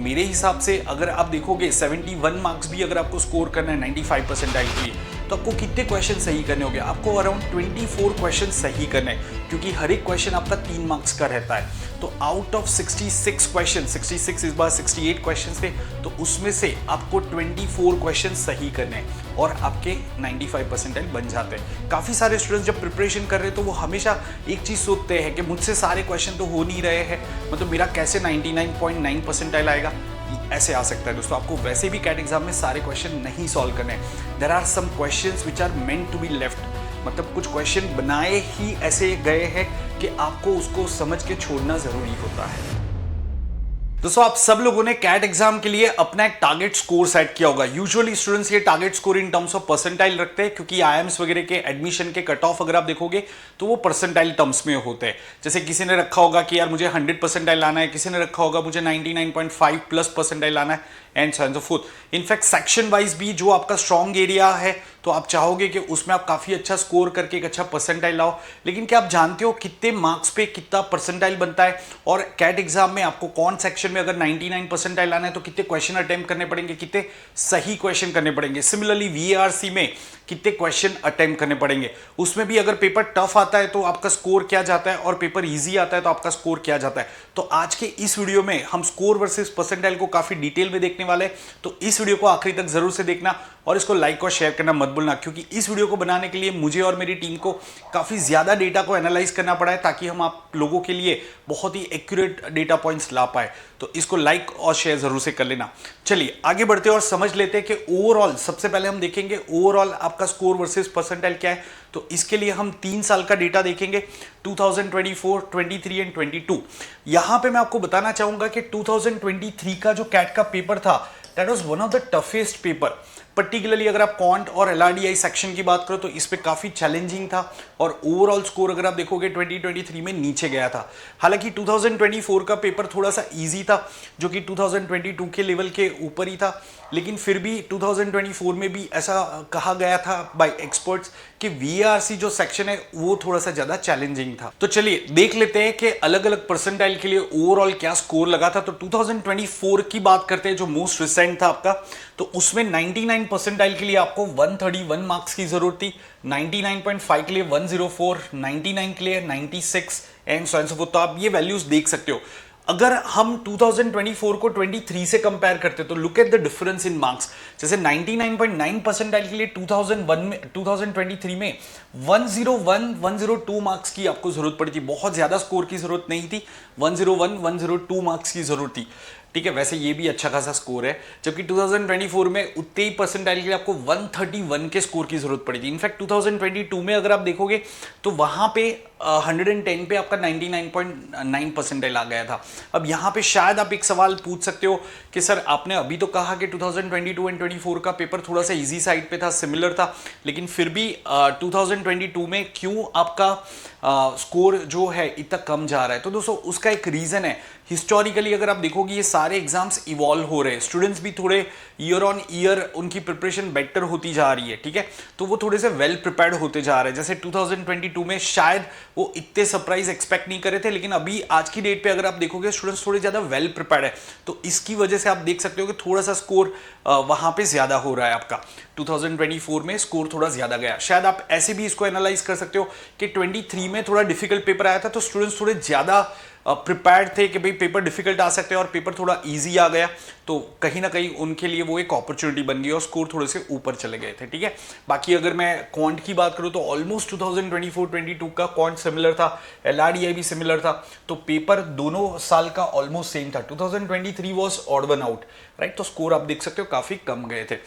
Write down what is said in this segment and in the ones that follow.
मेरे हिसाब से अगर आप देखोगे 71 मार्क्स भी अगर आपको स्कोर करना है 95 परसेंटाइल के लिए, तो आपको कितने क्वेश्चन सही करने होंगे? आपको अराउंड 24 क्वेश्चन सही करने हैं, क्योंकि हर एक क्वेश्चन आपका 3 मार्क्स का रहता है। तो आउट ऑफ 66 क्वेश्चन, 66 इस बार 68 क्वेश्चन थे, तो उसमें से आपको 24 क्वेश्चन सही करने हैं और आपके 95 परसेंटाइल बन जाते हैं। काफ़ी सारे स्टूडेंट्स जब प्रिपरेशन कर रहे हैं तो वो हमेशा एक चीज़ सोचते हैं कि मुझसे सारे क्वेश्चन तो हो नहीं रहे हैं, मतलब मेरा कैसे 99.9 परसेंटाइल आएगा? ऐसे आ सकता है दोस्तों। आपको वैसे भी कैट एग्जाम में सारे क्वेश्चन नहीं सॉल्व करने हैं। There are some questions which are meant to be left, मतलब कुछ क्वेश्चन बनाए ही ऐसे गए हैं कि आपको उसको समझ के छोड़ना जरूरी होता है। दोस्तों, आप सब लोगों ने कैट एग्जाम के लिए अपना एक टारगेट स्कोर सेट किया होगा। यूजुअली स्टूडेंट्स ये target score in terms of percentile रखते हैं, क्योंकि आईएम्स वगैरह के एडमिशन के कट ऑफ अगर आप देखोगे तो वो परसेंटाइल टर्म्स में होते हैं। जैसे किसी ने रखा होगा कि यार मुझे 100 परसेंटाइल लाना है, किसी ने रखा होगा मुझे 99.5 प्लस परसेंटाइल लाना है, and so and so fourth. In fact section wise भी जो आपका स्ट्रॉन्ग एरिया है तो आप चाहोगे कि उसमें आप काफी अच्छा स्कोर करके एक अच्छा परसेंटाइल लाओ। लेकिन क्या आप जानते हो कितने मार्क्स पे कितना परसेंटाइल बनता है? और कैट एग्जाम में आपको कौन सेक्शन में अगर 99 परसेंटाइल लाना है तो कितने क्वेश्चन अटेम्प्ट करने पड़ेंगे, कितने सही क्वेश्चन करने पड़ेंगे? सिमिलरली वीआरसी में कितने क्वेश्चन अटेम्प्ट करने पड़ेंगे? उसमें भी अगर पेपर टफ आता है तो आपका स्कोर क्या जाता है, और पेपर इजी आता है तो आपका स्कोर क्या जाता है? तो आज के इस वीडियो में हम स्कोर वर्सेस परसेंटाइल को काफी डिटेल में देखने वाले हैं, तो इस वीडियो को आखिरी तक जरूर से देखना और इसको लाइक और शेयर करना मत भूलना, क्योंकि इस वीडियो को बनाने के लिए मुझे और मेरी टीम को काफी ज्यादा डेटा को एनालाइज करना पड़ा है, ताकि हम आप लोगों के लिए बहुत ही एक्यूरेट डेटा पॉइंट्स ला पाए। तो इसको लाइक और शेयर जरूर से कर लेना। चलिए आगे बढ़ते हैं और समझ लेते हैं कि ओवरऑल, सबसे पहले हम देखेंगे ओवरऑल आपका स्कोर वर्सेस परसेंटाइल क्या है। तो इसके लिए हम 3 साल का डेटा देखेंगे, 2024, 23 एंड 22। यहां पे मैं आपको बताना चाहूंगा कि 2023 का जो कैट का पेपर था, that was one of the toughest paper. Particularly अगर आप क्वांट और एलआरडीआई सेक्शन की बात करो तो इस पे काफी चैलेंजिंग था, और ओवरऑल स्कोर अगर आप देखोगे 2023 में नीचे गया था। हालांकि 2024 का पेपर थोड़ा सा इजी था, जो कि 2022 के लेवल के ऊपर ही था, लेकिन फिर भी 2024 में भी ऐसा कहा गया था बाय एक्सपर्ट्स कि वीआरसी जो सेक्शन है वो थोड़ा सा ज्यादा चैलेंजिंग था। तो चलिए देख लेते हैं कि अलग अलग परसेंटाइल के लिए ओवरऑल क्या स्कोर लगा था। तो 2024 की बात करते हैं, जो मोस्ट रिसेंट था आपका, तो उसमें 99 परसेंटाइल के लिए आपको 131 मार्क्स की जरूरत थी, 99.5 के लिए 104, 99 के लिए 96 and so and so fourth. तो आप ये वैल्यूज देख सकते हो। अगर हम 2024 को 23 से कंपेयर करते तो look at the difference in marks. जैसे 99.9 परसेंटाइल के लिए 2023 में 101, 102 मार्क्स की आपको जरूरत पड़ी थी। बहुत ज्यादा स्कोर की जरूरत नहीं थी, 101, 102 मार्क्स की जरूरत थी। ठीक है, वैसे ये भी अच्छा खासा स्कोर है, जबकि 2024 में उतने ही परसेंटाइल के लिए आपको 131 के स्कोर की जरूरत पड़ी थी। इनफैक्ट 2022 में अगर आप देखोगे तो वहां पे 110 पे आपका 99.9 परसेंटाइल आ गया था। अब यहाँ पे शायद आप एक सवाल पूछ सकते हो कि सर आपने अभी तो कहा कि 2022 एंड 24 का पेपर थोड़ा सा इजी साइड पे था, सिमिलर था, लेकिन फिर भी 2022 में क्यों आपका स्कोर जो है इतना कम जा रहा है? तो दोस्तों उसका एक रीजन है। हिस्टोरिकली अगर आप देखोगे ये सारे एग्जाम्स इवॉल्व हो रहे हैं, स्टूडेंट्स भी थोड़े ईयर ऑन ईयर उनकी प्रिपरेशन बेटर होती जा रही है। ठीक है, तो वो थोड़े से वेल प्रिपेयर्ड होते जा रहे हैं। जैसे 2022 में शायद वो इतने सरप्राइज एक्सपेक्ट नहीं करे थे, लेकिन अभी आज की डेट पे अगर आप देखोगे स्टूडेंट्स थोड़े ज्यादा वेल प्रिपेयर्ड है, तो इसकी वजह से आप देख सकते हो कि थोड़ा सा स्कोर वहां पे ज्यादा हो रहा है आपका। 2024 में स्कोर थोड़ा ज्यादा गया। शायद आप ऐसे भी इसको एनालाइज कर सकते हो कि 23 में थोड़ा डिफिकल्ट पेपर आया था, तो स्टूडेंट्स थोड़े ज्यादा प्रिपेयर्ड थे कि भाई पेपर डिफिकल्ट आ सकते हैं, और पेपर थोड़ा इजी आ गया, तो कहीं ना कहीं उनके लिए वो एक अपॉर्चुनिटी बन गई और स्कोर थोड़े से ऊपर चले गए थे। ठीक है, बाकी अगर मैं क्वांट की बात करूं तो ऑलमोस्ट 2024-22 का क्वांट सिमिलर था, एलआरडीआई भी सिमिलर था, तो पेपर दोनों साल का ऑलमोस्ट सेम था। 2023 was odd one out, right? तो स्कोर आप देख सकते हो काफी कम गए थे।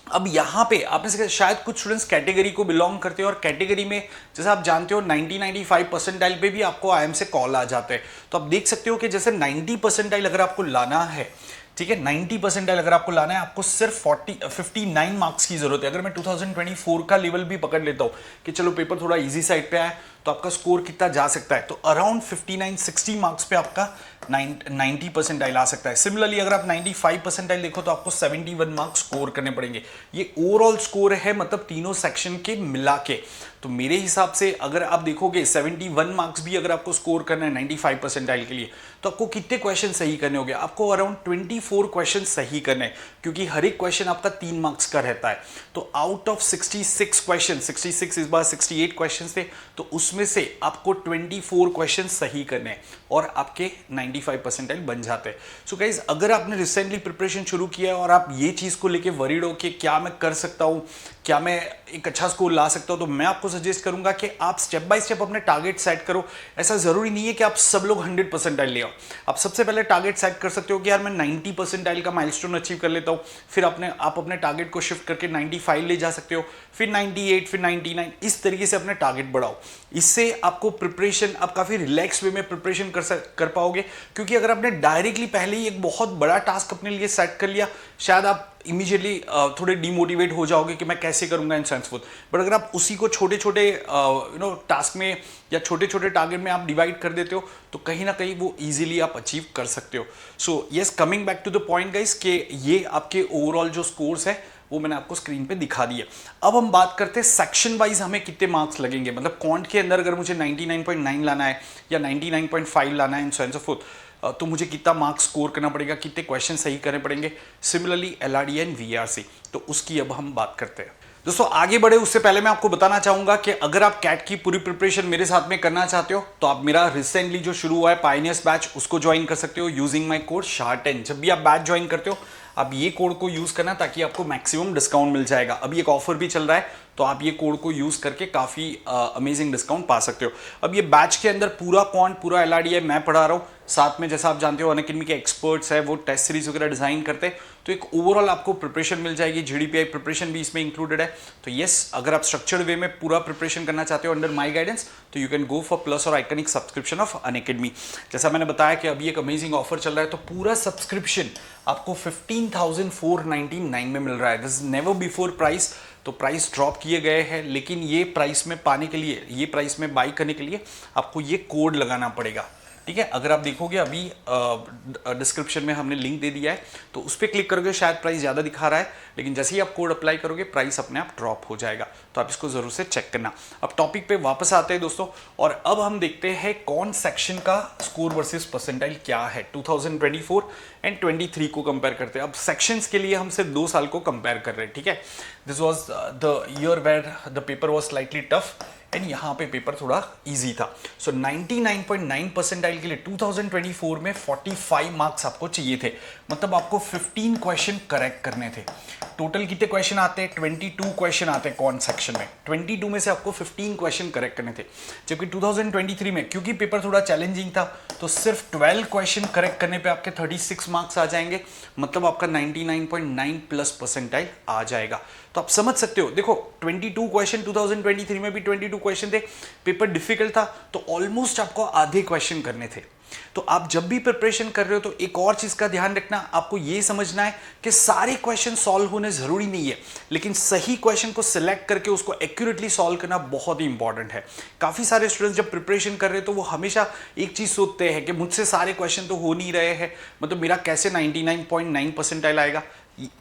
अब यहाँ पे आप में से शायद कुछ स्टूडेंट्स कैटेगरी को बिलोंग करते हैं, और कैटेगरी में जैसे आप जानते हो 90-95 परसेंटाइल पे भी आपको आईएम से कॉल आ जाते हैं। तो आप देख सकते हो कि जैसे 90 परसेंटाइल अगर आपको लाना है, ठीक है, 90 परसेंटाइल अगर आपको लाना है, आपको सिर्फ 59 मार्क्स की जरूरत है। अगर मैं 2024 का लेवल भी पकड़ लेता हूँ कि चलो पेपर थोड़ा इजी साइड पे आया, तो आपका स्कोर कितना जा सकता है? तो अराउंड 59-60 मार्क्स पे आपका 90 परसेंटाइल आ सकता है। सिमिलरली अगर आप 95 परसेंटाइल देखो तो आपको 71 मार्क्स स्कोर करने पड़ेंगे। ये ओवरऑल स्कोर है, मतलब तीनों सेक्शन के मिला के। तो तो मेरे हिसाब से अगर आप देखोगे 71 मार्क्स भी अगर आपको स्कोर करना है 95 परसेंटाइल के लिए, तो आपको कितने क्वेश्चन सही करने होंगे? आपको अराउंड 24 क्वेश्चन सही करने हैं, क्योंकि हर एक क्वेश्चन आपका 3 मार्क्स का रहता है। तो आउट ऑफ 66 क्वेश्चन, 66 इस बार 68 क्वेश्चन थे, तो उसमें से आपको 24 क्वेश्चन सही करने हैं और आपके 95 परसेंटाइल बन जाते हैं। सो गाइज, अगर आपने रिसेंटली प्रिपरेशन शुरू किया है और आप ये चीज को लेके वरीड हो कि क्या मैं कर सकता हूं, क्या मैं एक अच्छा स्कोर ला सकता हूं, तो मैं आपको सजेस्ट करूंगा कि आप स्टेप बाय स्टेप अपने टारगेट सेट करो। ऐसा जरूरी नहीं है कि आप सब लोग 100 परसेंटाइल ले आओ। आप सबसे पहले टारगेट सेट कर सकते हो कि यार मैं 90 परसेंटाइल का माइलस्टोन अचीव कर लेता हूं, फिर आप अपने टारगेट को शिफ्ट करके 95 ले जा सकते हो, फिर 98, फिर 99, इस तरीके से अपने टारगेट बढ़ाओ। इससे आपको प्रिपरेशन, आप काफी रिलैक्स वे में प्रिपरेशन कर पाओगे। क्योंकि अगर आपने डायरेक्टली पहले ही एक बहुत बड़ा टास्क अपने लिए सेट कर लिया, शायद आप इमीडिएटली थोड़े डिमोटिवेट हो जाओगे कि मैं कैसे करूंगा इन सेंस फुड। बट अगर आप उसी को छोटे छोटे टास्क में या छोटे छोटे टारगेट में आप डिवाइड कर देते हो, तो कहीं ना कहीं वो इजीली आप अचीव कर सकते हो। So yes, coming back to the point guys, कि ये आपके ओवरऑल जो स्कोर्स है वो मैंने आपको स्क्रीन पे दिखा दिया। अब हम बात करते हैं सेक्शन वाइज हमें कितने मार्क्स लगेंगे। मतलब क्वांट के अंदर अगर मुझे 99.9 लाना है या 99.5 लाना है इन सेंस ऑफ, तो मुझे कितना मार्क्स स्कोर करना पड़ेगा, कितने क्वेश्चन सही करने पड़ेंगे। सिमिलरली एलआरडी एंड वीआरसी, तो उसकी अब हम बात करते हैं। दोस्तों आगे बढ़े उससे पहले मैं आपको बताना चाहूंगा कि अगर आप कैट की पूरी प्रिपरेशन मेरे साथ में करना चाहते हो, तो आप मेरा रिसेंटली जो शुरू हुआ है पायनियर्स बैच, उसको ज्वाइन कर सकते हो यूजिंग माय कोड SHAR10। जब भी आप बैच ज्वाइन करते हो, आप ये कोड को यूज करना ताकि आपको मैक्सिमम डिस्काउंट मिल जाएगा। अभी एक ऑफर भी चल रहा है, तो आप ये कोड को यूज करके काफी अमेजिंग डिस्काउंट पा सकते हो। अब ये बैच के अंदर पूरा क्वांट, पूरा एलआरडी है, मैं पढ़ा रहा हूँ, साथ में जैसा आप जानते हो अनअकैडमी के एक्सपर्ट्स है, वो टेस्ट सीरीज वगैरह डिजाइन करते हैं, तो एक ओवरऑल आपको प्रिपरेशन मिल जाएगी। जीडीपीआई प्रिपरेशन भी इसमें इंक्लूडेड है। तो यस, अगर आप स्ट्रक्चर्ड वे में पूरा प्रिपरेशन करना चाहते हो अंडर माई गाइडेंस, तो you can go for plus और आइकनिक सब्सक्रिप्शन ऑफ अनअकैडमी। जैसा मैंने बताया कि अभी एक अमेजिंग ऑफर चल रहा है, तो पूरा सब्सक्रिप्शन आपको 15,499 में मिल रहा है। This is never before price. तो प्राइस ड्रॉप किए गए हैं, लेकिन ये प्राइस में पाने के लिए, ये प्राइस में बाई करने के लिए आपको ये कोड लगाना पड़ेगा। ठीक है, अगर आप देखोगे अभी डिस्क्रिप्शन में हमने लिंक दे दिया है, तो उस पर क्लिक करोगे, शायद प्राइस ज़्यादा दिखा रहा है, लेकिन जैसे ही आप कोड अप्लाई करोगे प्राइस अपने आप ड्रॉप हो जाएगा। तो आप इसको जरूर से चेक करना। अब टॉपिक पे वापस आते हैं दोस्तों, और अब हम देखते हैं कौन सेक्शन का स्कोर वर्सेस परसेंटाइल क्या है। 2024 एंड 23 को कंपेयर करते हैं। अब सेक्शंस के लिए हम सिर्फ 2 साल को कंपेयर कर रहे हैं। ठीक है, this was the year where the paper was slightly tough and यहाँ पे पेपर थोड़ा इजी था। सो 99.9 परसेंटाइल के लिए 2024 में 45 मार्क्स आपको चाहिए थे। मतलब आपको 15 क्वेश्चन करेक्ट करने थे। टोटल कितने क्वेश्चन आते हैं? 22 क्वेश्चन आते हैं कौन सेक्शन में। 22 में से आपको 15 क्वेश्चन करेक्ट करने थे। जबकि 2023 में क्योंकि पेपर थोड़ा चैलेंजिंग था, तो सिर्फ 12 क्वेश्चन करेक्ट करने पे आपके 36 मार्क्स आ जाएंगे। मतलब आपका 99.9 प्लस परसेंटाइल आ जाएगा। तो आप समझ सकते हो, देखो 22 क्वेश्चन 2023 में भी 22 क्वेश्चन थे, पेपर डिफिकल्ट था, तो ऑलमोस्ट आपको आधे क्वेश्चन करने थे। तो आप जब भी प्रिपरेशन कर रहे हो, तो एक और चीज का ध्यान रखना, आपको ये समझना है कि सारे क्वेश्चन सॉल्व होने जरूरी नहीं है, लेकिन सही क्वेश्चन को सिलेक्ट करके उसको एक्यूरेटली सॉल्व करना बहुत ही इंपॉर्टेंट है। काफी सारे स्टूडेंट्स जब प्रिपरेशन कर रहे हैं, तो वो हमेशा एक चीज सोचते हैं कि मुझसे सारे क्वेश्चन तो हो नहीं रहे हैं, मतलब मेरा कैसे 99.9 परसेंटाइल आएगा।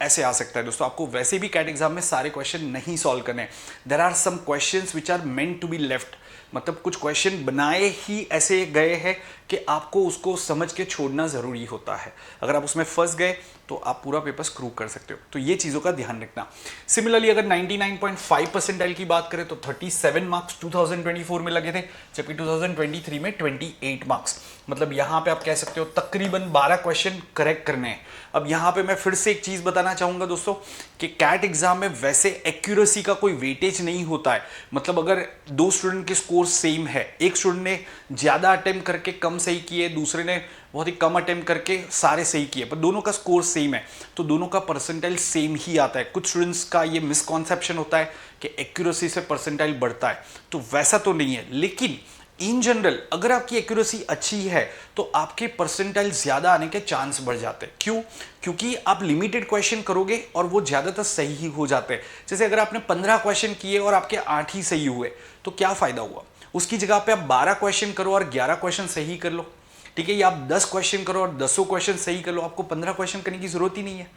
ऐसे आ सकता है दोस्तों। आपको वैसे भी कैट एग्जाम में सारे क्वेश्चन नहीं सॉल्व करने। There are some questions which are meant to be left, मतलब कुछ क्वेश्चन बनाए ही ऐसे गए हैं कि आपको उसको समझ के छोड़ना जरूरी होता है। अगर आप उसमें फंस गए तो आप पूरा पेपर स्क्रू कर सकते हो। तो ये चीज़ों का ध्यान रखना। सिमिलरली अगर 99.5 परसेंटाइल की बात करें, तो 37 मार्क्स 2024 में लगे थे, जबकि 2023 में 28 मार्क्स। मतलब यहाँ पे आप कह सकते हो तकरीबन 12 क्वेश्चन करेक्ट करने हैं। अब यहाँ पे मैं फिर से एक चीज़ बताना चाहूँगा दोस्तों, कि कैट एग्जाम में वैसे एक्यूरेसी का कोई वेटेज नहीं होता है। मतलब अगर 2 स्टूडेंट के स्कोर सेम है, एक स्टूडेंट ने ज़्यादा अटेम्प्ट करके कम सही किए, दूसरे ने बहुत ही कम अटेम्प्ट करके सारे सही किए, पर दोनों का स्कोर सेम है, तो दोनों का परसेंटाइल सेम ही आता है। कुछ स्टूडेंट्स का ये मिसकॉन्सेप्शन होता है कि एक्यूरेसी से परसेंटाइल बढ़ता है, तो वैसा तो नहीं है। लेकिन इन जनरल अगर आपकी एक्यूरेसी अच्छी है, तो आपके परसेंटाइल ज्यादा आने के चांस बढ़ जाते हैं। क्यों? क्योंकि आप लिमिटेड क्वेश्चन करोगे और वो ज्यादातर सही ही हो जाते हैं। जैसे अगर आपने 15 क्वेश्चन किए और आपके 8 ही सही हुए, तो क्या फायदा हुआ? उसकी जगह पे आप 12 क्वेश्चन करो और 11 क्वेश्चन सही कर लो। ठीक है, या आप 10 क्वेश्चन करो और 10 क्वेश्चन सही कर लो, आपको 15 क्वेश्चन करने की जरूरत ही नहीं है।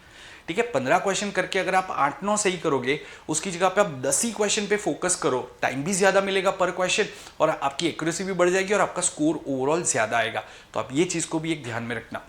ठीक है, 15 क्वेश्चन करके अगर आप 8-9 सही करोगे, उसकी जगह पे आप 10 ही क्वेश्चन पे फोकस करो, टाइम भी ज्यादा मिलेगा पर क्वेश्चन और आपकी एक्यूरेसी भी बढ़ जाएगी और आपका स्कोर ओवरऑल ज्यादा आएगा। तो आप ये चीज को भी एक ध्यान में रखना।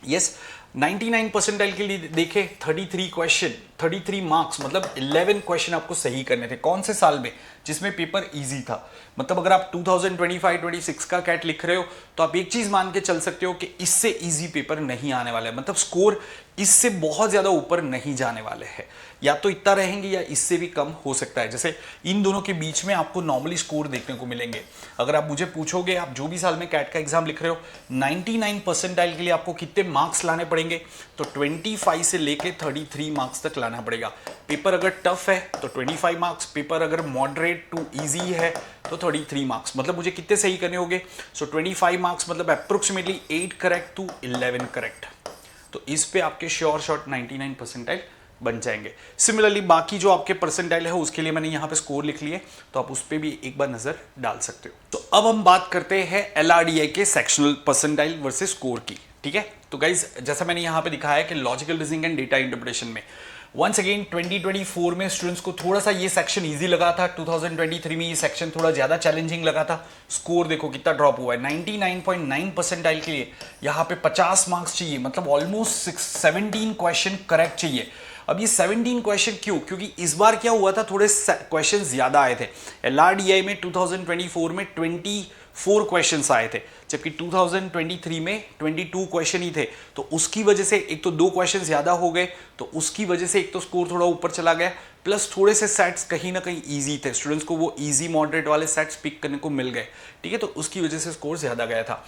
यस, 99 परसेंटाइल के लिए देखे 33 क्वेश्चन, 33 मार्क्स, मतलब 11 क्वेश्चन आपको सही करने थे। कौन से साल में? जिसमें पेपर इजी था। मतलब अगर आप 2025-26 का कैट लिख रहे हो तो आप एक चीज मान के चल सकते हो कि इससे इजी पेपर नहीं आने वाला है, मतलब स्कोर इससे बहुत ज्यादा ऊपर नहीं जाने वाले हैं, या तो इतना रहेंगे या इससे भी कम हो सकता है। जैसे इन दोनों के बीच में आपको नॉर्मली स्कोर देखने को मिलेंगे। अगर आप मुझे पूछोगे आप जो भी साल में कैट का एग्जाम लिख रहे हो, 99 परसेंटाइल के लिए आपको कितने मार्क्स लाने पड़ेंगे, तो 25 से लेके 33 मार्क्स तक लाना पड़ेगा। पेपर अगर टफ है तो 25 मार्क्स, पेपर अगर मॉडरेट टू इजी है तो 33 मार्क्स। मतलब मुझे कितने सही करने होंगे? सो 25 मार्क्स मतलब अप्रोक्सीमेटली 8 करेक्ट टू 11 करेक्ट। तो इस पे आपके श्योर शॉट 99 परसेंटाइल बन जाएंगे। सिमिलरली बाकी जो आपके परसेंटाइल है उसके लिए मैंने यहाँ पे स्कोर लिख लिए, तो आप उस पर भी एक बार नजर डाल सकते हो। तो अब हम बात करते हैं LRDI के सेक्शनल परसेंटाइल वर्सेस स्कोर की। ठीक है, तो गाइज जैसा मैंने यहाँ पे दिखाया कि logical reasoning and data interpretation में वंस अगेन 2024 में स्टूडेंट्स को थोड़ा सा ये सेक्शन इजी लगा था, 2023 में ये सेक्शन थोड़ा ज्यादा चैलेंजिंग लगा था। स्कोर देखो कितना ड्रॉप हुआ है, 99.9 परसेंटाइल के लिए यहाँ पे 50 मार्क्स चाहिए, मतलब ऑलमोस्ट 17 क्वेश्चन करेक्ट चाहिए। अब ये 17 क्वेश्चन क्यों? क्योंकि इस बार क्या हुआ था, थोड़े क्वेश्चन ज्यादा आए थे। LRDI में 2024 में 24 क्वेश्चंस आए थे, जबकि 2023 में 22 क्वेश्चन ही थे। तो उसकी वजह से एक तो 2 क्वेश्चन ज्यादा हो गए, तो उसकी वजह से एक तो स्कोर थोड़ा ऊपर चला गया, प्लस थोड़े से सेट्स कहीं ना कहीं इजी थे, स्टूडेंट्स को वो इजी मॉडरेट वाले सेट्स पिक करने को मिल गए। ठीक है, तो उसकी वजह से स्कोर ज्यादा गया था।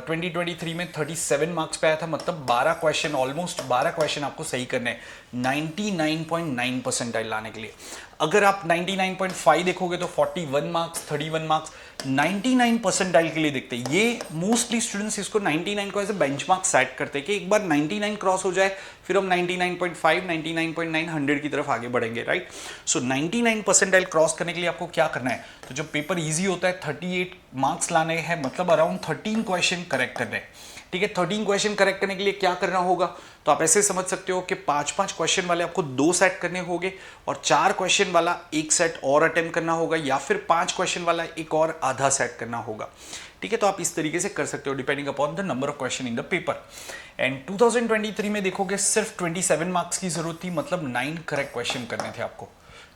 2023 में 37 मार्क्स पे आया था, मतलब 12 क्वेश्चन, ऑलमोस्ट 12 क्वेश्चन आपको सही करने हैं 99.9 परसेंटाइल लाने के लिए। अगर आप 99.5 देखोगे तो 41 मार्क्स, 31 मार्क्स। 99 परसेंटाइल के लिए देखते हैं, ये मोस्टली स्टूडेंट्स इसको 99 को ऐसे बेंचमार्क सेट करते हैं कि एक बार 99 क्रॉस हो जाए फिर हम 99.5, 99.9, 100 की तरफ आगे बढ़ेंगे, राइट। सो 99 परसेंटाइल क्रॉस करने के लिए आपको क्या करना है? तो जब पेपर इजी होता है 38 मार्क्स लाने हैं, मतलब अराउंड 13 क्वेश्चन करेक्ट करने हैं। ठीक है, 13 क्वेश्चन करेक्ट करने के लिए क्या करना होगा? तो आप ऐसे समझ सकते हो कि 5-5 क्वेश्चन वाले आपको 2 सेट करने होंगे और 4 क्वेश्चन वाला 1 सेट और अटेम्प्ट करना होगा, या फिर 5 क्वेश्चन वाला एक और आधा सेट करना होगा। ठीक है, तो आप इस तरीके से कर सकते हो depending upon the number of question in the paper. And 2023 में देखोगे सिर्फ 27 मार्क्स की जरूरत थी, मतलब 9 करेक्ट क्वेश्चन करने थे आपको,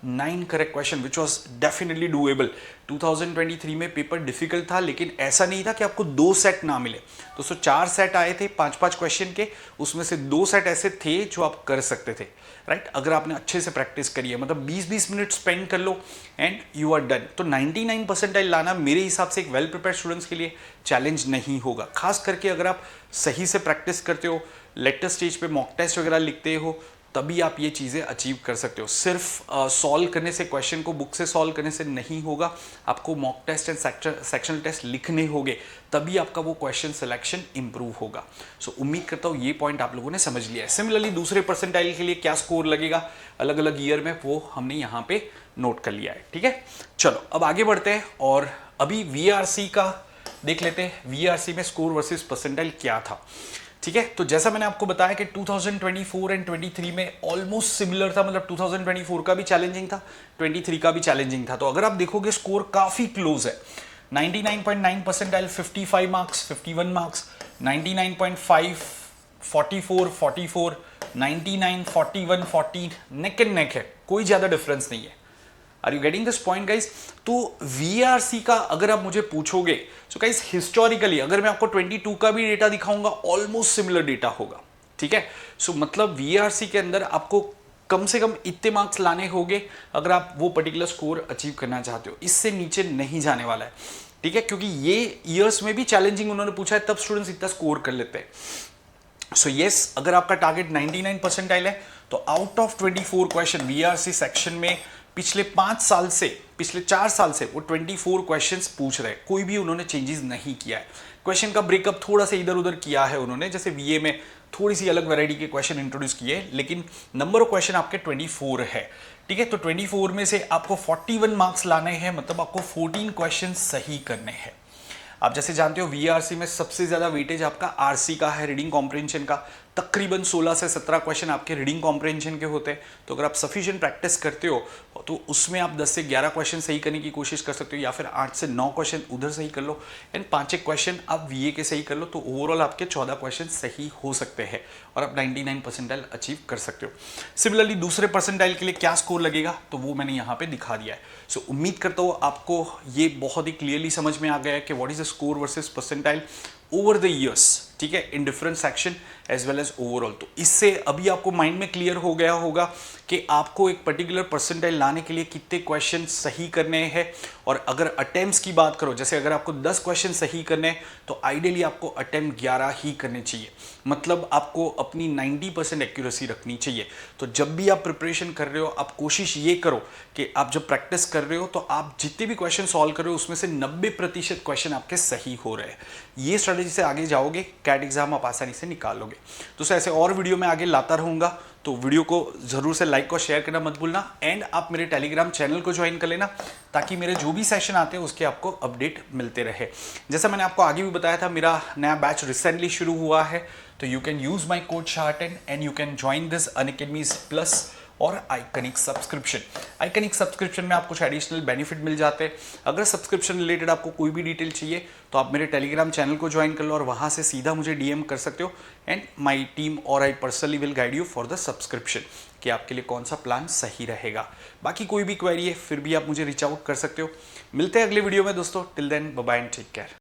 9 correct question, which was definitely doable. 2023 में पेपर डिफिकल्ट था, लेकिन ऐसा नहीं था कि आपको 2 सेट ना मिले। दोस्तों 4 सेट आए थे 5-5 क्वेश्चन के, उसमें से 2 सेट ऐसे थे जो आप कर सकते थे, राइट। अगर आपने अच्छे से प्रैक्टिस करी है, मतलब 20-20 मिनट स्पेंड कर लो एंड यू आर डन। तो 99 परसेंटाइल लाना मेरे हिसाब से एक वेल प्रिपेयर्ड स्टूडेंट्स के लिए चैलेंज नहीं होगा, खास करके अगर आप सही से प्रैक्टिस करते हो, लेटर स्टेज पे मॉक टेस्ट वगैरह लिखते हो, तभी आप ये चीज़ें अचीव कर सकते हो। सिर्फ सॉल्व करने से, क्वेश्चन को बुक से सॉल्व करने से नहीं होगा, आपको mock test and sectional test लिखने होंगे, तभी आपका वो क्वेश्चन सिलेक्शन इंप्रूव होगा। सो उम्मीद करता हूँ ये पॉइंट आप लोगों ने समझ लिया है। सिमिलरली दूसरे परसेंटाइल के लिए क्या स्कोर लगेगा अलग अलग ईयर में, वो हमने यहाँ पे नोट कर लिया है। ठीक है, चलो अब आगे बढ़ते हैं और अभी VRC का देख लेते हैं। VRC में स्कोर वर्सेस परसेंटाइल क्या था। ठीक है, तो जैसा मैंने आपको बताया कि 2024 एंड 23 में ऑलमोस्ट सिमिलर था, मतलब 2024 का भी चैलेंजिंग था, 23 का भी चैलेंजिंग था। तो अगर आप देखोगे स्कोर काफी क्लोज है, 99.9 percentile 55 marks, 51 marks, 99.5 44, 44, 99, 41, 40, neck and neck है, कोई ज्यादा डिफरेंस नहीं है। Are you getting this point guys? तो VRC का अगर आप मुझे पूछोगे, सो गाइस हिस्टोरिकली अगर मैं आपको 22 का भी डेटा दिखाऊंगा, ऑलमोस्ट सिमिलर डेटा होगा। ठीक है, सो मतलब VRC के अंदर आपको कम से कम इतने मार्क्स लाने होंगे अगर आप वो पर्टिकुलर स्कोर अचीव करना चाहते हो, इससे नीचे नहीं जाने वाला है। ठीक है, क्योंकि ये ईयर्स में भी चैलेंजिंग उन्होंने पूछा है, तब स्टूडेंट्स इतना स्कोर कर लेते हैं। सो यस, अगर आपका टारगेट 99 परसेंटाइल है तो out of 24 question VRC section में पिछले 5 साल से, पिछले 4 साल से वो 24 क्वेश्चंस पूछ रहे हैं, कोई भी उन्होंने चेंजेस नहीं किया है। क्वेश्चन का ब्रेकअप थोड़ा सा इधर उधर किया है उन्होंने, जैसे VA में थोड़ी सी अलग वैरायटी के क्वेश्चन इंट्रोड्यूस किए, लेकिन नंबर ऑफ क्वेश्चन आपके 24 है। ठीक है, तो 24 में से आपको 41 मार्क्स लाने हैं, मतलब आपको 14 क्वेश्चन सही करने हैं। आप जैसे जानते हो VRC में सबसे ज्यादा वेटेज आपका RC का है, रीडिंग कॉम्प्रिहेंशन का, तकरीबन 16 से 17 क्वेश्चन आपके रीडिंग कॉम्प्रिहेंशन के होते हैं। तो अगर आप सफिशिएंट प्रैक्टिस करते हो तो उसमें आप 10 से 11 क्वेश्चन सही करने की कोशिश कर सकते हो, या फिर 8 से 9 क्वेश्चन उधर सही कर लो एंड 5-1 क्वेश्चन आप वीए के सही कर लो, तो ओवरऑल आपके 14 क्वेश्चन सही हो सकते हैं और आप 99 परसेंटाइल अचीव कर सकते हो। सिमिलरली दूसरे परसेंटाइल के लिए क्या स्कोर लगेगा तो वो मैंने यहाँ पे दिखा दिया है। सो उम्मीद करता हूँ आपको ये बहुत ही क्लियरली समझ में आ गया है कि what is the score versus percentile over the years, ठीक है, in different section as well as overall. तो इससे अभी आपको माइंड में क्लियर हो गया होगा कि आपको एक पर्टिकुलर परसेंटाइल लाने के लिए कितने क्वेश्चन सही करने हैं। और अगर अटेम्प्ट्स की बात करो, जैसे अगर आपको 10 क्वेश्चन सही करने हैं तो आइडियली आपको अटेम्प्ट 11 ही करने चाहिए, मतलब आपको अपनी 90% एक्यूरेसी रखनी चाहिए। तो जब भी आप प्रिपरेशन कर रहे हो आप कोशिश ये करो कि आप जब प्रैक्टिस कर रहे हो तो आप जितने भी क्वेश्चन सॉल्व कर रहे हो उसमें से 90% क्वेश्चन आपके सही हो रहे हैं। ये स्ट्रेटेजी से आगे जाओगे, कैट एग्जाम आप आसानी से निकाल लोगे। तो ऐसे और वीडियो में आगे लाता रहूंगा, तो वीडियो को जरूर से लाइक और शेयर करना मत भूलना एंड आप मेरे टेलीग्राम चैनल को ज्वाइन कर लेना ताकि मेरे जो भी सेशन आते हैं उसके आपको अपडेट मिलते रहे। जैसा मैंने आपको आगे भी बताया था, मेरा नया बैच रिसेंटली शुरू हुआ है, तो you can use my code shorten and you can join this Unacademy's plus और आइकनिक सब्सक्रिप्शन। आइकनिक सब्सक्रिप्शन में आपको कुछ एडिशनल बेनिफिट मिल जाते हैं। अगर सब्सक्रिप्शन रिलेटेड आपको कोई भी डिटेल चाहिए तो आप मेरे टेलीग्राम चैनल को ज्वाइन कर लो और वहाँ से सीधा मुझे डीएम कर सकते हो एंड माय टीम और I personally will guide you for the subscription कि आपके लिए कौन सा प्लान सही रहेगा। बाकी कोई भी क्वेरी है फिर भी आप मुझे रीच आउट कर सकते हो। मिलते हैं अगले वीडियो में दोस्तों, till then bye bye and take care.